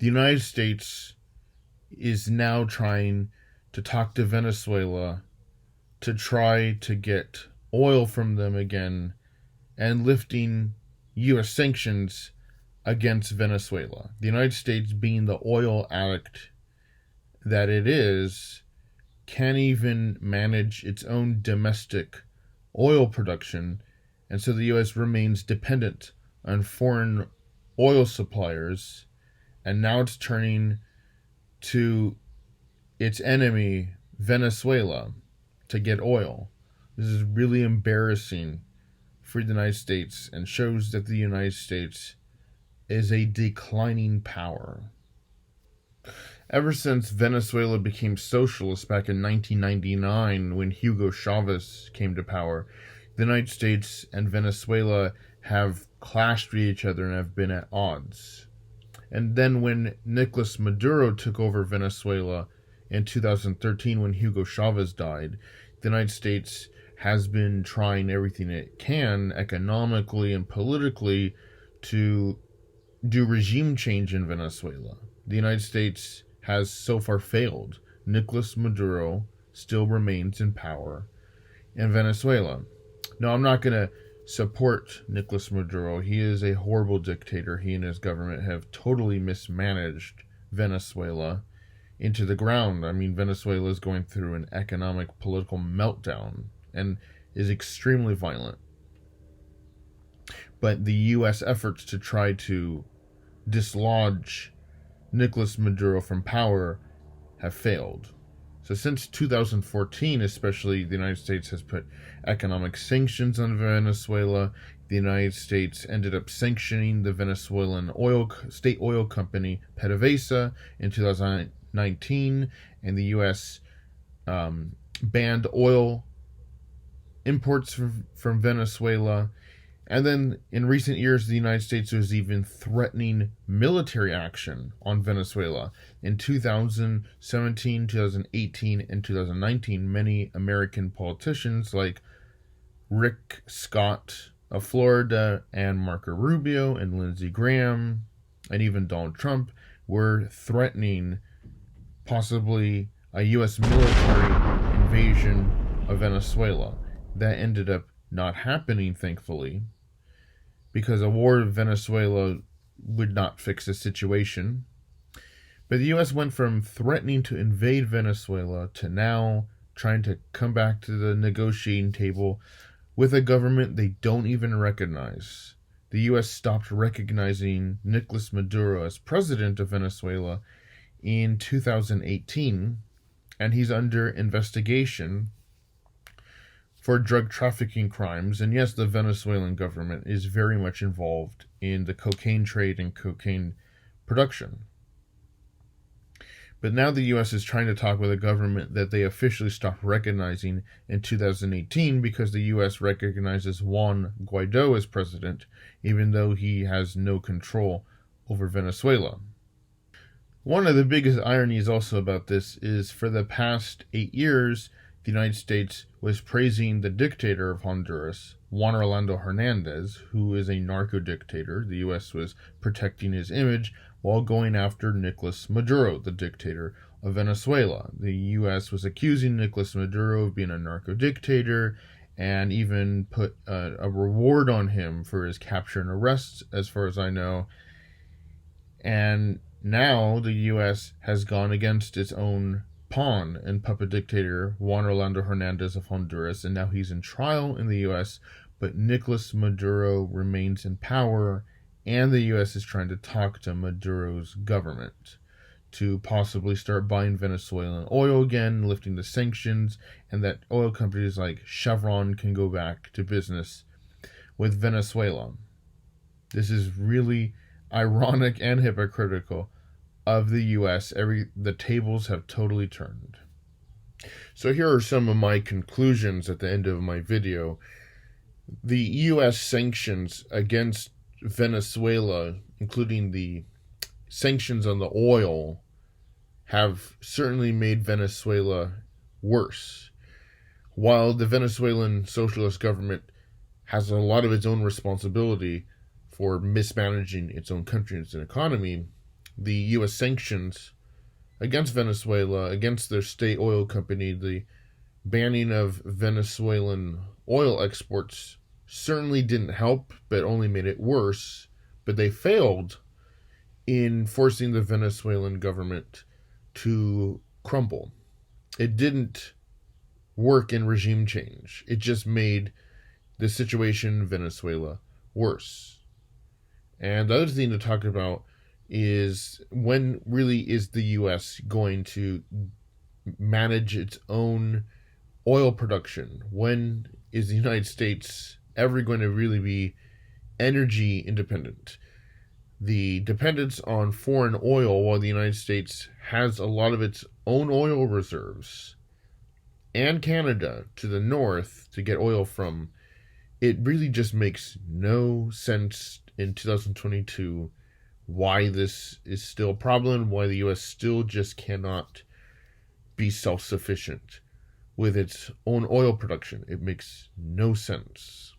The United States is now trying to talk to Venezuela to try to get oil from them again and lifting U.S. sanctions against Venezuela. The United States, being the oil addict that it is, can't even manage its own domestic oil production, and so the U.S. remains dependent on foreign oil suppliers, and now it's turning to its enemy, Venezuela, to get oil. This is really embarrassing for the United States and shows that the United States is a declining power. Ever since Venezuela became socialist back in 1999, when Hugo Chavez came to power, the United States and Venezuela have clashed with each other and have been at odds. And then when Nicolas Maduro took over Venezuela in 2013, when Hugo Chavez died, the United States has been trying everything it can, economically and politically, to do regime change in Venezuela. The United States has so far failed. Nicolas Maduro still remains in power in Venezuela. Now, I'm not going to support Nicolas Maduro. He is a horrible dictator. He and his government have totally mismanaged Venezuela into the ground. I mean, Venezuela is going through an economic, political meltdown and is extremely violent. But the U.S. efforts to try to dislodge Nicolas Maduro from power have failed. So since 2014, especially, the United States has put economic sanctions on Venezuela. The United States ended up sanctioning the Venezuelan state oil company PDVSA in 2019, and the U.S. Banned oil imports from Venezuela. And then in recent years, the United States was even threatening military action on Venezuela. In 2017, 2018, and 2019, many American politicians like Rick Scott of Florida and Marco Rubio and Lindsey Graham and even Donald Trump were threatening possibly a U.S. military invasion of Venezuela. That ended up not happening, thankfully, because a war in Venezuela would not fix the situation. But the U.S. went from threatening to invade Venezuela to now trying to come back to the negotiating table with a government they don't even recognize. The U.S. stopped recognizing Nicolas Maduro as president of Venezuela in 2018, and he's under investigation for drug trafficking crimes. And yes, the Venezuelan government is very much involved in the cocaine trade and cocaine production. But now the U.S. is trying to talk with a government that they officially stopped recognizing in 2018 because the U.S. recognizes Juan Guaido as president, even though he has no control over Venezuela. One of the biggest ironies also about this is for the past 8 years, the United States was praising the dictator of Honduras, Juan Orlando Hernandez, who is a narco-dictator. The U.S. was protecting his image while going after Nicolas Maduro, the dictator of Venezuela. The U.S. was accusing Nicolas Maduro of being a narco-dictator and even put a reward on him for his capture and arrest, as far as I know. And now the U.S. has gone against its own pawn and puppet dictator Juan Orlando Hernandez of Honduras, and now he's in trial in the U.S., but Nicolas Maduro remains in power, and the U.S. is trying to talk to Maduro's government to possibly start buying Venezuelan oil again, lifting the sanctions, and that oil companies like Chevron can go back to business with Venezuela. This is really ironic and hypocritical of the U.S. The tables have totally turned. So here are some of my conclusions at the end of my video. The U.S. sanctions against Venezuela, including the sanctions on the oil, have certainly made Venezuela worse. While the Venezuelan socialist government has a lot of its own responsibility for mismanaging its own country and its own economy, the U.S. sanctions against Venezuela, against their state oil company, the banning of Venezuelan oil exports certainly didn't help, but only made it worse. But they failed in forcing the Venezuelan government to crumble. It didn't work in regime change. It just made the situation in Venezuela worse. And the other thing to talk about is, when really is the U.S. going to manage its own oil production? When is the United States ever going to really be energy independent? The dependence on foreign oil, while the United States has a lot of its own oil reserves, and Canada to the north to get oil from, it really just makes no sense in 2022 why this is still a problem, why the U.S. still just cannot be self-sufficient with its own oil production. It makes no sense.